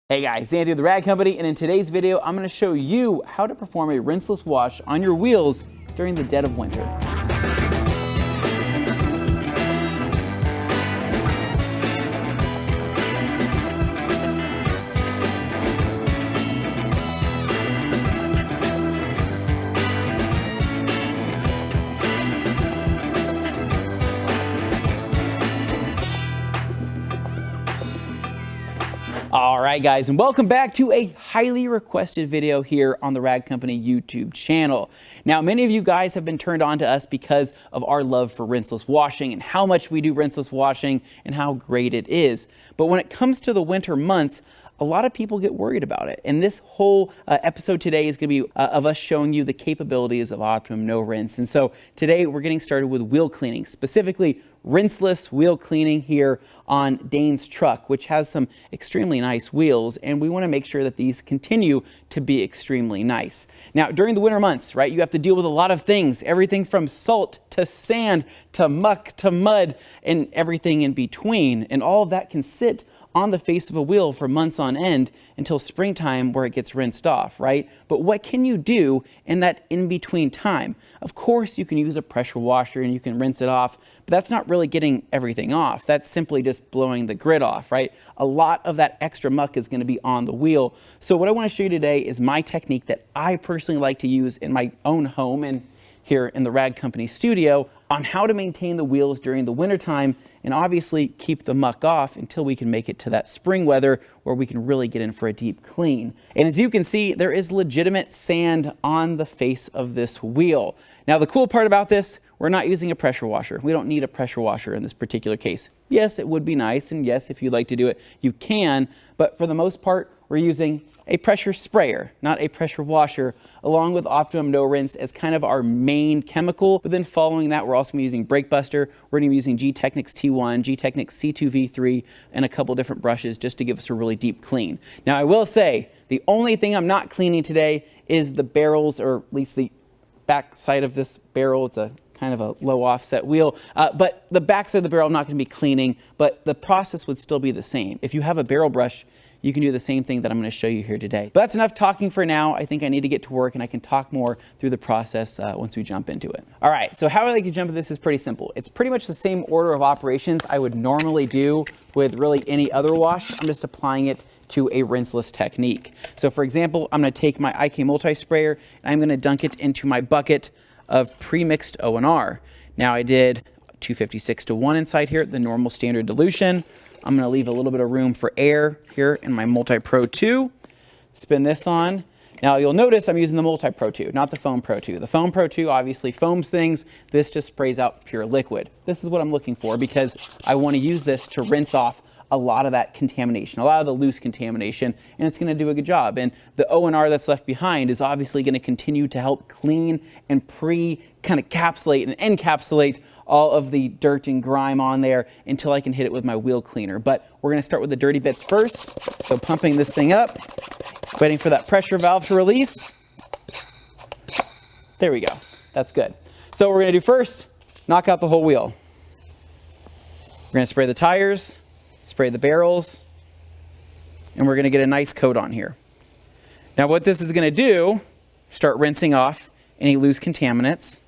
Hey guys, Andy with the Rag Company, and in today's video, I'm going to show you how to perform a rinseless wash on your wheels during the dead of winter. All right guys, and welcome back to a highly requested video here on the Rag Company YouTube channel. Now, many of you guys have been turned on to us because of our love for rinseless washing and how much we do rinseless washing and how great it is. But when it comes to the winter months, a lot of people get worried about it. And this whole episode today is going to be of us showing you the capabilities of Optimum No Rinse. And so today we're getting started with wheel cleaning, specifically rinseless wheel cleaning here on Dane's truck, which has some extremely nice wheels. And we want to make sure that these continue to be extremely nice. Now, during the winter months, right, you have to deal with a lot of things, everything from salt to sand to muck to mud and everything in between. And all of that can sit on the face of a wheel for months on end until springtime where it gets rinsed off, right? But what can you do in that in-between time? Of course, you can use a pressure washer and you can rinse it off, but that's not really getting everything off. That's simply just blowing the grit off, right? A lot of that extra muck is going to be on the wheel. So what I want to show you today is my technique that I personally like to use in my own home and here in the Rag Company studio on how to maintain the wheels during the wintertime and obviously keep the muck off until we can make it to that spring weather where we can really get in for a deep clean. And as you can see, there is legitimate sand on the face of this wheel. Now, the cool part about this, we're not using a pressure washer. We don't need a pressure washer in this particular case. Yes, it would be nice, and yes, if you'd like to do it, you can, but for the most part, we're using a pressure sprayer, not a pressure washer, along with Optimum No Rinse as kind of our main chemical. But then following that, we're also going to be using Brake Buster. We're going to be using G-Technics T1, G-Technics C2V3, and a couple different brushes just to give us a really deep clean. Now, I will say, the only thing I'm not cleaning today is the barrels, or at least the back side of this barrel. It's a kind of a low offset wheel, but the back side of the barrel I'm not going to be cleaning, but the process would still be the same. If you have a barrel brush, you can do the same thing that I'm going to show you here today. But that's enough talking for now. I think I need to get to work and I can talk more through the process once we jump into it. All right, so how I like to jump into this is pretty simple. It's pretty much the same order of operations I would normally do with really any other wash. I'm just applying it to a rinseless technique. So for example, I'm going to take my IK multi-sprayer and I'm going to dunk it into my bucket of pre-mixed O&R. Now I did 256 to 1 inside here, the normal standard dilution. I'm going to leave a little bit of room for air here in my Multi Pro 2. Spin this on. Now you'll notice I'm using the Multi Pro 2, not the Foam Pro 2. The Foam Pro 2 obviously foams things. This just sprays out pure liquid. This is what I'm looking for because I want to use this to rinse off a lot of that contamination, a lot of the loose contamination, and it's going to do a good job. And the O&R that's left behind is obviously going to continue to help clean and kind of encapsulate and encapsulate all of the dirt and grime on there until I can hit it with my wheel cleaner. But we're going to start with the dirty bits first. So pumping this thing up, waiting for that pressure valve to release. There we go. That's good. So what we're going to do first, knock out the whole wheel. We're going to spray the tires, spray the barrels, and we're going to get a nice coat on here. Now what this is going to do, start rinsing off any loose contaminants,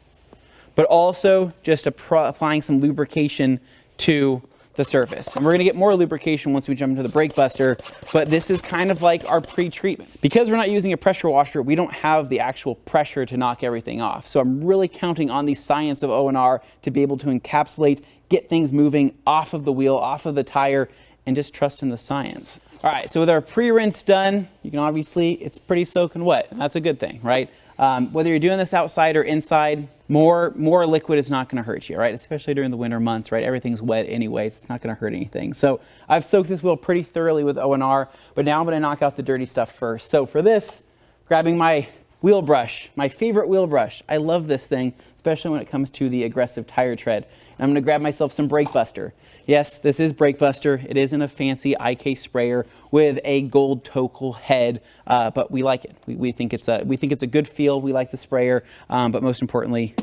but also just applying some lubrication to the surface. And we're going to get more lubrication once we jump into the Brake Buster, but this is kind of like our pre-treatment. Because we're not using a pressure washer, we don't have the actual pressure to knock everything off. So I'm really counting on the science of O&R to be able to encapsulate, get things moving off of the wheel, off of the tire, and just trust in the science. All right, so with our pre-rinse done, you can obviously, it's pretty soaking wet. And that's a good thing, right? Whether you're doing this outside or inside, more liquid is not going to hurt you, right? Especially during the winter months, right? Everything's wet anyways. It's not going to hurt anything. So I've soaked this wheel pretty thoroughly with O&R, but now I'm going to knock out the dirty stuff first. So for this, grabbing my wheel brush, my favorite wheel brush. I love this thing, especially when it comes to the aggressive tire tread. And I'm going to grab myself some Brake Buster. Yes, this is Brake Buster. It isn't a fancy IK sprayer with a gold tokel head, but we like it. We think it's a good feel. We like the sprayer, but most importantly,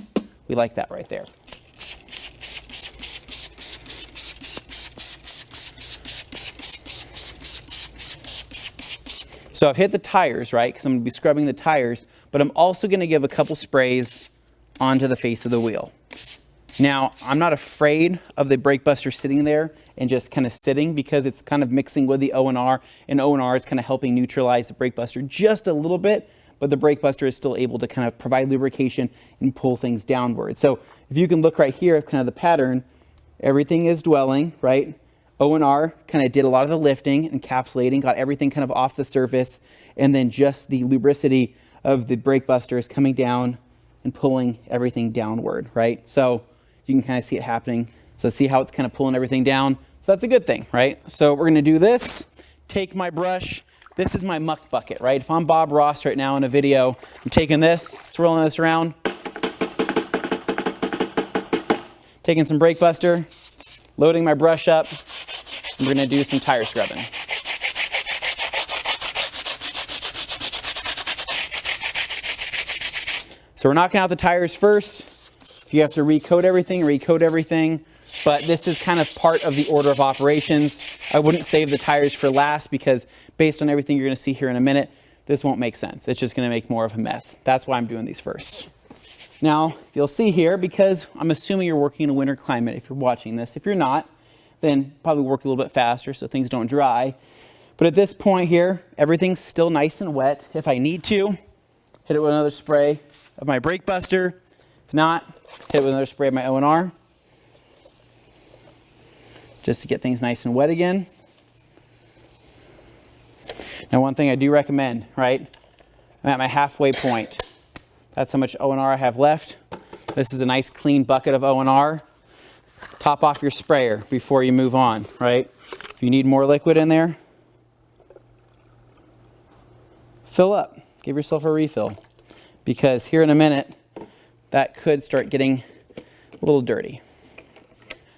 we like that right there. So I've hit the tires, right, because I'm going to be scrubbing the tires, but I'm also going to give a couple sprays onto the face of the wheel. Now, I'm not afraid of the brake buster sitting there and just kind of sitting, because it's kind of mixing with the O&R, and O&R is kind of helping neutralize the brake buster just a little bit, but the brake buster is still able to kind of provide lubrication and pull things downward. So if you can look right here at kind of the pattern, everything is dwelling, right? O&R kind of did a lot of the lifting, encapsulating, got everything kind of off the surface, and then just the lubricity of the brake buster is coming down and pulling everything downward, right? So you can kind of see it happening. So see how it's kind of pulling everything down? So that's a good thing, right? So we're gonna do this, take my brush. This is my muck bucket, right? If I'm Bob Ross right now in a video, I'm taking this, swirling this around, taking some brake buster, loading my brush up, and we're gonna do some tire scrubbing. So we're knocking out the tires first. If you have to recoat everything, but this is kind of part of the order of operations. I wouldn't save the tires for last, because based on everything you're gonna see here in a minute, this won't make sense. It's just gonna make more of a mess. That's why I'm doing these first. Now, you'll see here, because I'm assuming you're working in a winter climate if you're watching this. If you're not, then probably work a little bit faster so things don't dry. But at this point here, everything's still nice and wet. If I need to, hit it with another spray of my brake buster. If not, hit it with another spray of my O&R, just to get things nice and wet again. Now, one thing I do recommend, right? I'm at my halfway point. That's how much O&R I have left. This is a nice clean bucket of O&R. Top off your sprayer before you move on, right? If you need more liquid in there, fill up. Give yourself a refill, because here in a minute, that could start getting a little dirty.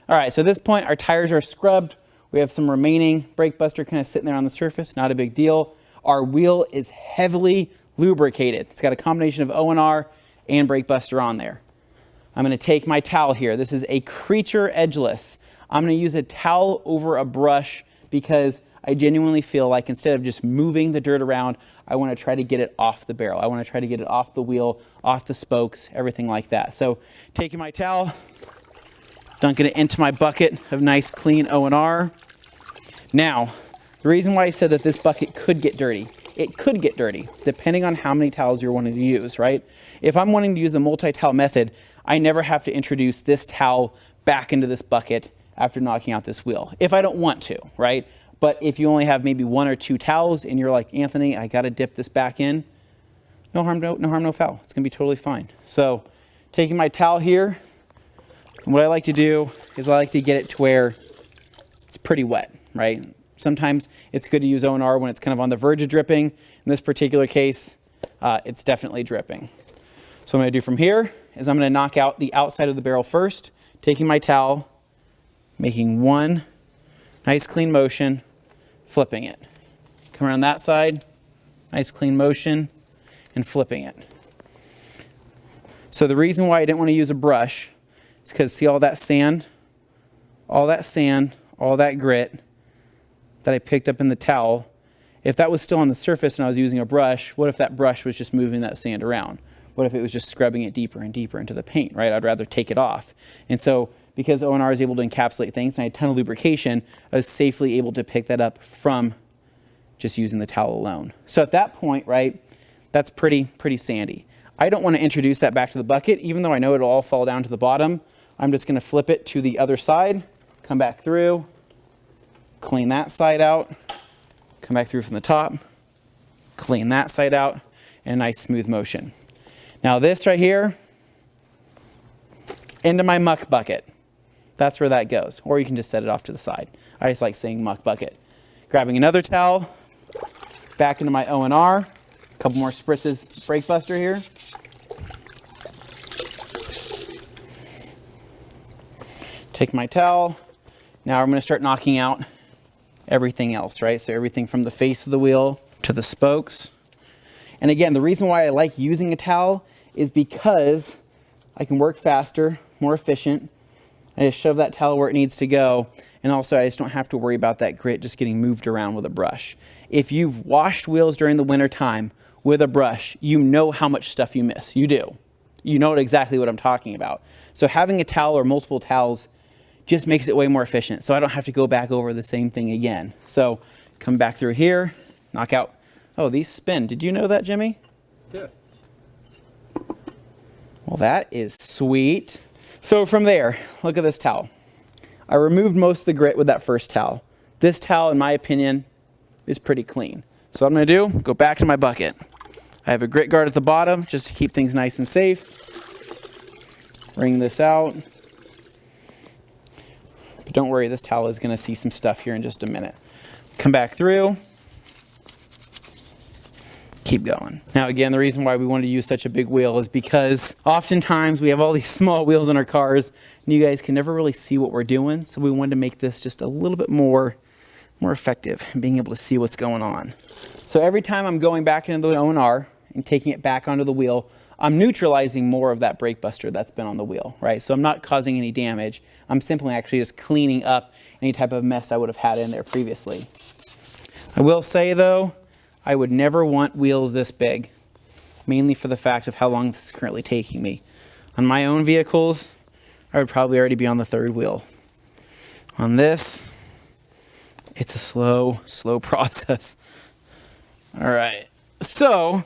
All right, so at this point, our tires are scrubbed. We have some remaining brake buster kind of sitting there on the surface, not a big deal. Our wheel is heavily lubricated. It's got a combination of O&R and brake buster on there. I'm gonna take my towel here. This is a Creature Edgeless. I'm gonna use a towel over a brush, because I genuinely feel like instead of just moving the dirt around, I wanna try to get it off the barrel. I wanna try to get it off the wheel, off the spokes, everything like that. So taking my towel, dunking it into my bucket of nice clean O&R. Now, the reason why I said that this bucket could get dirty, it could get dirty depending on how many towels you're wanting to use, right? If I'm wanting to use the multi-towel method, I never have to introduce this towel back into this bucket after knocking out this wheel, if I don't want to, right? But if you only have maybe 1 or 2 towels and you're like, Anthony, I gotta dip this back in, no harm, no foul. It's gonna be totally fine. So taking my towel here, and what I like to do is I like to get it to where it's pretty wet, right? Sometimes it's good to use O&R when it's kind of on the verge of dripping. In this particular case, it's definitely dripping. So what I'm gonna do from here is I'm gonna knock out the outside of the barrel first, taking my towel, making one nice clean motion, flipping it. Come around that side, nice clean motion, and flipping it. So the reason why I didn't want to use a brush is because see all that sand, all that grit that I picked up in the towel. If that was still on the surface and I was using a brush, what if that brush was just moving that sand around? What if it was just scrubbing it deeper and deeper into the paint, right? I'd rather take it off. And so because O&R is able to encapsulate things and I had a ton of lubrication, I was safely able to pick that up from just using the towel alone. So at that point, right, that's pretty sandy. I don't want to introduce that back to the bucket, even though I know it'll all fall down to the bottom. I'm just going to flip it to the other side, come back through, clean that side out, come back through from the top, clean that side out, and a nice smooth motion. Now this right here, into my muck bucket. That's where that goes. Or you can just set it off to the side. I just like saying muck bucket. Grabbing another towel, back into my O&R, a couple more spritzes brake buster here. Take my towel. Now I'm going to start knocking out everything else, right? So everything from the face of the wheel to the spokes. And again, the reason why I like using a towel is because I can work faster, more efficient. I just shove that towel where it needs to go. And also, I just don't have to worry about that grit just getting moved around with a brush. If you've washed wheels during the winter time with a brush, you know how much stuff you miss. You do. You know exactly what I'm talking about. So having a towel or multiple towels just makes it way more efficient. So I don't have to go back over the same thing again. So come back through here, knock out. Oh, these spin. Did you know that, Jimmy? Yeah. Well, that is sweet. So from there, look at this towel. I removed most of the grit with that first towel. This towel, in my opinion, is pretty clean. So what I'm gonna do, go back to my bucket. I have a grit guard at the bottom just to keep things nice and safe. Wring this out. But don't worry, this towel is gonna see some stuff here in just a minute. Come back through. Keep going. Now again, the reason why we wanted to use such a big wheel is because oftentimes we have all these small wheels in our cars and you guys can never really see what we're doing. So we wanted to make this just a little bit more effective in being able to see what's going on. So every time I'm going back into the O&R and taking it back onto the wheel, I'm neutralizing more of that brake buster that's been on the wheel, right? So I'm not causing any damage. I'm simply actually just cleaning up any type of mess I would have had in there previously. I will say though, I would never want wheels this big, mainly for the fact of how long this is currently taking me. On my own vehicles, I would probably already be on the third wheel. On this, it's a slow process. All right, so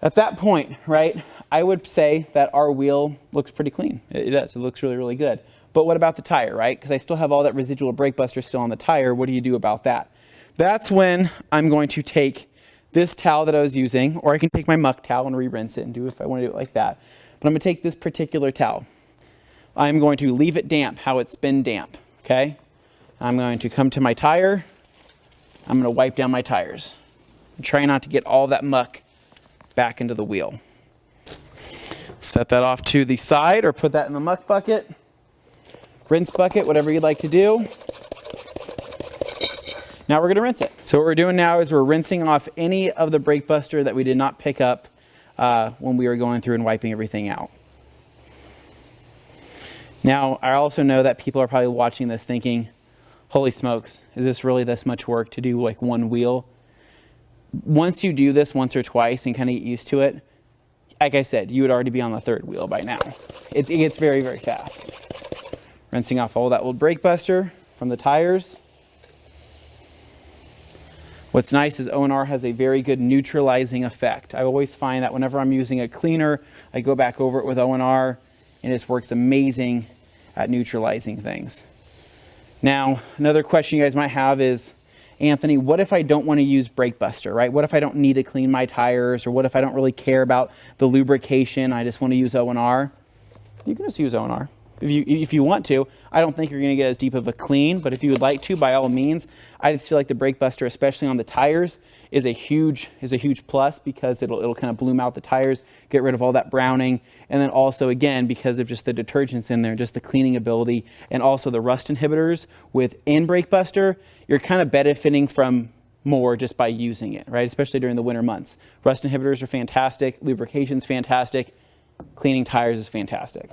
at that point, right, I would say that our wheel looks pretty clean. It does, it looks really, really good. But what about the tire, right? Because I still have all that residual brake buster still on the tire. What do you do about that? That's when I'm going to take this towel that I was using, or I can take my muck towel and re-rinse it and do it if I want to do it like that. But I'm going to take this particular towel. I'm going to leave it damp, how it's been damp, okay? I'm going to come to my tire. I'm going to wipe down my tires. Try not to get all that muck back into the wheel. Set that off to the side or put that in the muck bucket, rinse bucket, whatever you'd like to do. Now we're going to rinse it. So what we're doing now is we're rinsing off any of the brake buster that we did not pick up when we were going through and wiping everything out. Now, I also know that people are probably watching this thinking, holy smokes, is this really this much work to do like one wheel? Once you do this once or twice and kind of get used to it, like I said, you would already be on the third wheel by now. It gets very, very fast. Rinsing off all that old brake buster from the tires. What's nice is O&R has a very good neutralizing effect. I always find that whenever I'm using a cleaner, I go back over it with O&R and it just works amazing at neutralizing things. Now, another question you guys might have is, Anthony, what if I don't want to use brake buster, right? What if I don't need to clean my tires, or what if I don't really care about the lubrication, I just want to use O&R? You can just use O&R. If you want to. I don't think you're going to get as deep of a clean, but if you would like to, by all means. I just feel like the brake buster, especially on the tires, is a huge plus because it'll kind of bloom out the tires, get rid of all that browning, and then also again because of just the detergents in there, just the cleaning ability, and also the rust inhibitors within brake buster, you're kind of benefiting from more just by using it, right? Especially during the winter months. Rust inhibitors are fantastic, lubrication's fantastic, cleaning tires is fantastic.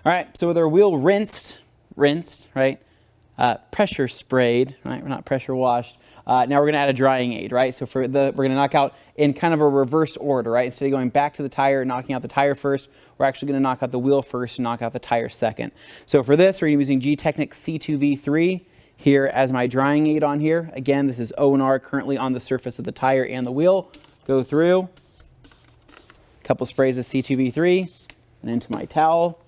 All right, so with our wheel rinsed, right? Pressure sprayed, right? We're not pressure washed. Now we're gonna add a drying aid, right? So we're gonna knock out in kind of a reverse order, right? Instead of going back to the tire, knocking out the tire first, we're actually gonna knock out the wheel first and knock out the tire second. So for this, we're using G-Technic C2V3 here as my drying aid on here. Again, this is O&R currently on the surface of the tire and the wheel. Go through, a couple sprays of C2V3 and into my towel.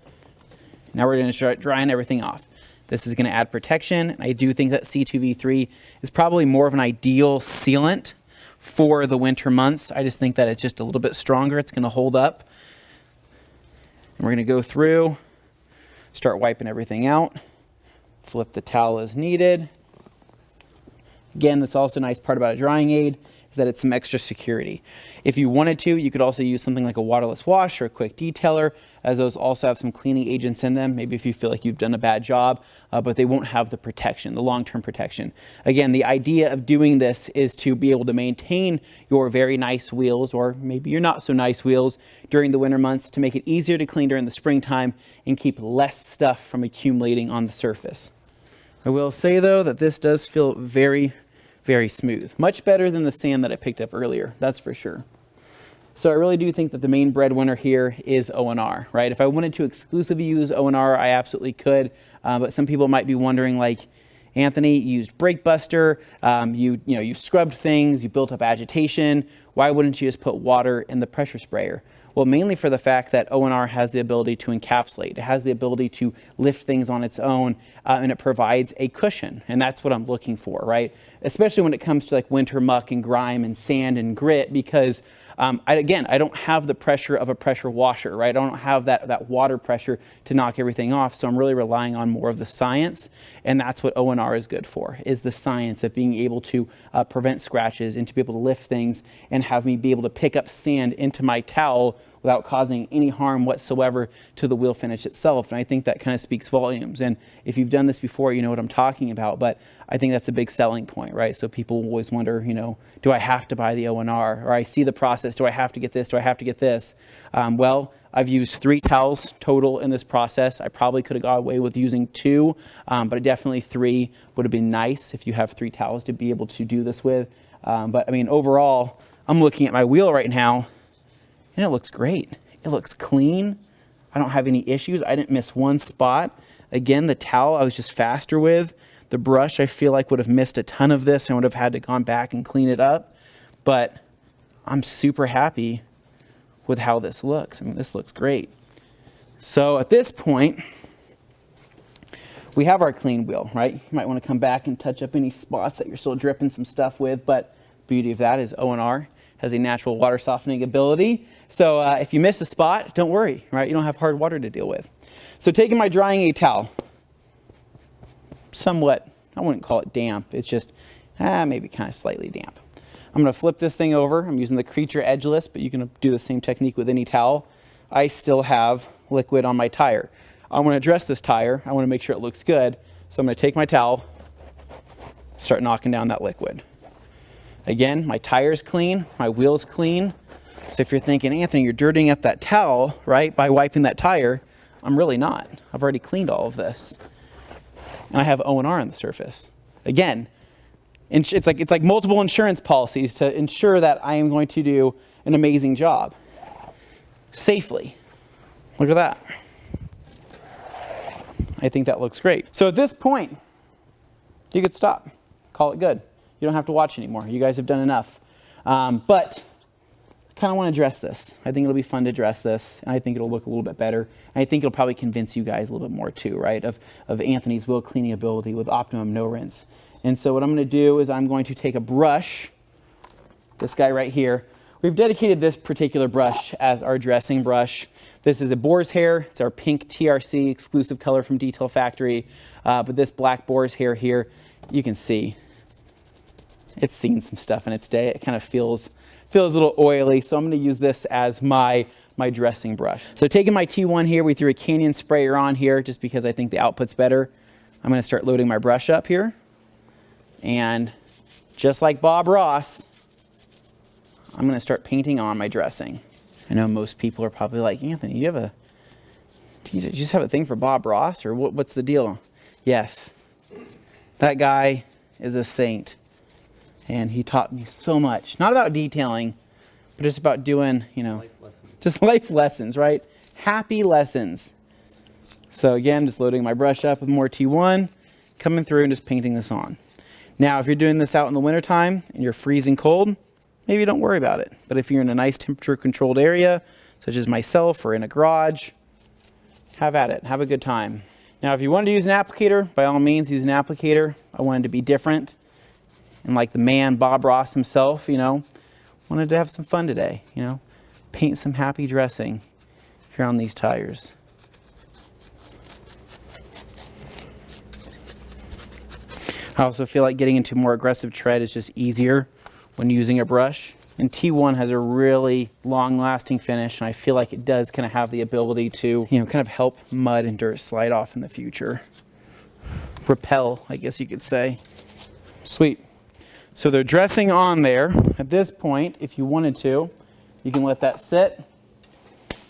Now we're going to start drying everything off. This is going to add protection. I do think that C2V3 is probably more of an ideal sealant for the winter months. I just think that it's just a little bit stronger. It's going to hold up. And we're going to go through, start wiping everything out, flip the towel as needed. Again, that's also a nice part about a drying aid is that it's some extra security. If you wanted to, you could also use something like a waterless wash or a quick detailer, as those also have some cleaning agents in them. Maybe if you feel like you've done a bad job, but they won't have the protection, the long-term protection. Again, the idea of doing this is to be able to maintain your very nice wheels, or maybe your not so nice wheels, during the winter months to make it easier to clean during the springtime and keep less stuff from accumulating on the surface. I will say though that this does feel very, very smooth. Much better than the sand that I picked up earlier, that's for sure. So I really do think that the main breadwinner here is O&R, right? If I wanted to exclusively use O&R, I absolutely could. But some people might be wondering, like, Anthony, you used Brake Buster, you scrubbed things, you built up agitation. Why wouldn't you just put water in the pressure sprayer? Well, mainly for the fact that O&R has the ability to encapsulate. It has the ability to lift things on its own, and it provides a cushion. And that's what I'm looking for, right? Especially when it comes to like winter muck and grime and sand and grit, because I don't have the pressure of a pressure washer, right? I don't have that water pressure to knock everything off. So I'm really relying on more of the science. And that's what O&R is good for, is the science of being able to prevent scratches and to be able to lift things and have me be able to pick up sand into my towel without causing any harm whatsoever to the wheel finish itself. And I think that kind of speaks volumes. And if you've done this before, you know what I'm talking about. But I think that's a big selling point, right? So people always wonder, do I have to buy the O&R? Or I see the process, do I have to get this? Do I have to get this? Well, I've used 3 towels total in this process. I probably could have got away with using 2, but definitely 3 would have been nice if you have 3 towels to be able to do this with. But I mean, overall, I'm looking at my wheel right now, and it looks great. It looks clean. I don't have any issues. I didn't miss one spot. Again, the towel I was just faster with. The brush I feel like would have missed a ton of this and would have had to gone back and clean it up. But I'm super happy with how this looks. I mean, this looks great. So at this point, we have our clean wheel, right? You might want to come back and touch up any spots that you're still dripping some stuff with, but the beauty of that is O&R has a natural water softening ability. So if you miss a spot, don't worry, right? You don't have hard water to deal with. So taking my drying aid towel, somewhat, I wouldn't call it damp. It's just maybe kind of slightly damp. I'm going to flip this thing over. I'm using the Creature Edgeless, but you can do the same technique with any towel. I still have liquid on my tire. I want to address this tire. I want to make sure it looks good. So I'm going to take my towel, start knocking down that liquid. Again, my tire's clean, my wheel's clean. So if you're thinking, Anthony, you're dirtying up that towel, right, by wiping that tire, I'm really not. I've already cleaned all of this. And I have O&R on the surface. Again, it's like multiple insurance policies to ensure that I am going to do an amazing job safely. Look at that. I think that looks great. So at this point, you could stop, call it good. You don't have to watch anymore. You guys have done enough. But I kind of want to address this. I think it'll be fun to address this, and I think it'll look a little bit better. And I think it'll probably convince you guys a little bit more too, right, of Anthony's wheel cleaning ability with optimum no rinse. And so what I'm going to do is I'm going to take a brush, this guy right here. We've dedicated this particular brush as our dressing brush. This is a boar's hair. It's our pink TRC exclusive color from Detail Factory. But this black boar's hair here, you can see it's seen some stuff in its day. It kind of feels a little oily. So I'm going to use this as my dressing brush. So taking my T1 here, we threw a Canyon sprayer on here just because I think the output's better. I'm going to start loading my brush up here. And just like Bob Ross, I'm going to start painting on my dressing. I know most people are probably like, Anthony, do you just have a thing for Bob Ross, or what's the deal? Yes, that guy is a saint, and he taught me so much. Not about detailing, but just about doing, just life lessons, right? Happy lessons. So again, just loading my brush up with more T1, coming through and just painting this on. Now, if you're doing this out in the wintertime and you're freezing cold, maybe don't worry about it. But if you're in a nice temperature-controlled area, such as myself or in a garage, have at it. Have a good time. Now, if you wanted to use an applicator, by all means, use an applicator. I wanted to be different. And like the man, Bob Ross himself, wanted to have some fun today, paint some happy dressing here on these tires. I also feel like getting into more aggressive tread is just easier when using a brush. And T1 has a really long-lasting finish, and I feel like it does kind of have the ability to, kind of help mud and dirt slide off in the future. Repel, I guess you could say. Sweet. So they're dressing on there. At this point, if you wanted to, you can let that sit.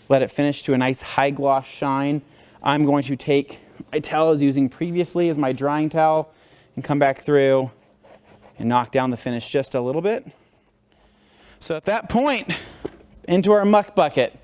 Let it finish to a nice high gloss shine. I'm going to take my towel I was using previously as my drying towel and come back through and knock down the finish just a little bit. So at that point, into our muck bucket,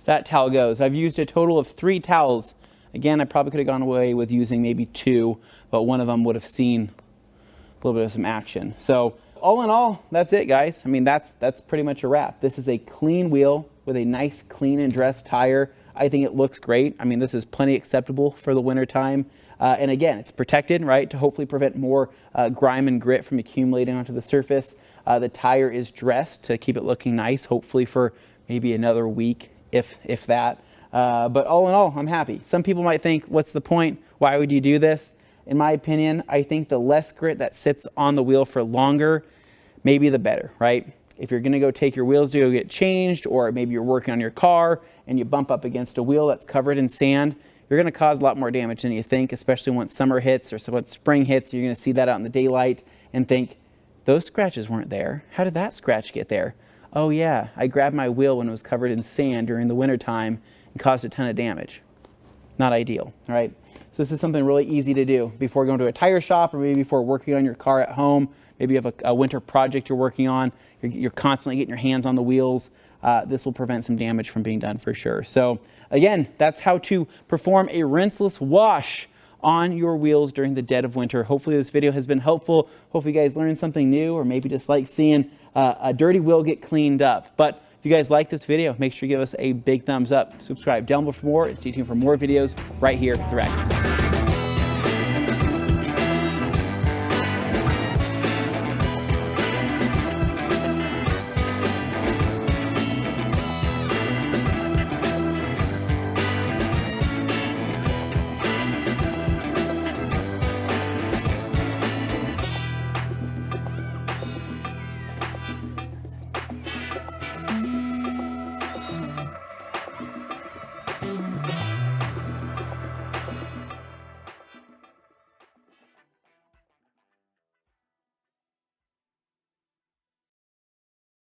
that towel goes. I've used a total of 3 towels. Again, I probably could have gone away with using maybe 2, but one of them would have seen a little bit of some action. So all in all, that's it, guys. I mean, that's pretty much a wrap. This is a clean wheel with a nice, clean and dressed tire. I think it looks great. I mean, this is plenty acceptable for the winter time. And again, it's protected, right, to hopefully prevent more grime and grit from accumulating onto the surface. The tire is dressed to keep it looking nice, hopefully for maybe another week, if that. But all in all, I'm happy. Some people might think, what's the point? Why would you do this? In my opinion, I think the less grit that sits on the wheel for longer, maybe the better, right? If you're gonna go take your wheels to go get changed, or maybe you're working on your car and you bump up against a wheel that's covered in sand, you're gonna cause a lot more damage than you think, especially once summer hits or once spring hits. You're gonna see that out in the daylight and think, those scratches weren't there. How did that scratch get there? Oh yeah, I grabbed my wheel when it was covered in sand during the winter time and caused a ton of damage. Not ideal, right? So this is something really easy to do before going to a tire shop, or maybe before working on your car at home. Maybe you have a winter project you're working on. You're constantly getting your hands on the wheels. This will prevent some damage from being done for sure. So again, that's how to perform a rinseless wash on your wheels during the dead of winter. Hopefully this video has been helpful. Hopefully you guys learned something new, or maybe just like seeing a dirty wheel get cleaned up. But if you guys like this video, make sure you give us a big thumbs up. Subscribe down below for more, and stay tuned for more videos right here at the Rag.